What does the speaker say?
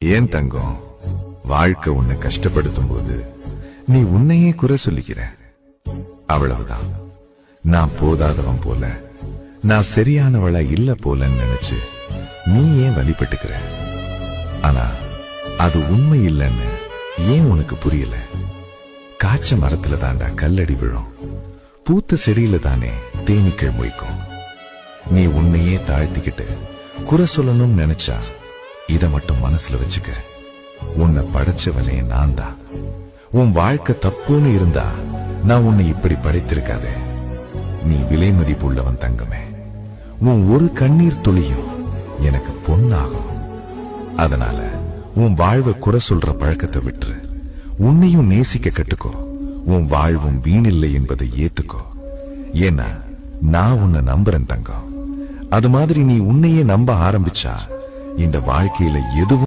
ஏன் தங்கம், வாழ்க்கை உன்னை கஷ்டப்படுத்தும் போது நீ உன்னையே குறை சொல்லிக்கிற. அவ்வளவுதான். நான் போதாதவன் போல, நான் சரியானவளா இல்ல போலன்னு நினைச்சு நீ ஏன் வழிபட்டுக்கிற? ஆனா அது உண்மை இல்லைன்னு ஏன் உனக்கு புரியல? காய்ச்ச மரத்துல தாண்டா கல்லடி விழும், பூத்த செடியில தானே தேனீக்கள் மொய்க்கும். நீ உன்னையே தாழ்த்திக்கிட்டு குறை சொல்லணும்னு நினைச்சா இத மட்டும் மனசுல வச்சுக்க, உன்னை படைச்சவனே நான் தான். உன் வாழ்க்கை தப்புன்னு இருந்தா நான் உன்னை இப்படி படைத்திருக்காதே. நீ விலை மதிப்புள்ளவன் தங்கமே. உன் ஒரு கண்ணீர் துளியும் எனக்கு பொன்னாகும். அதனால உன் வாழ்வை குறை சொல்ற பழக்கத்தை விட்டுரு. உன்னையும் நேசிக்க கட்டுக்கோ. உன் வாழ்வும் வீணில்லை என்பதை ஏத்துக்கோ. ஏன்னா நான் உன்னை நம்புறேன் தங்கம். அது மாதிரி நீ உன்னையே நம்ப ஆரம்பிச்சா இந்த வாழ்க்கையில எதுவும்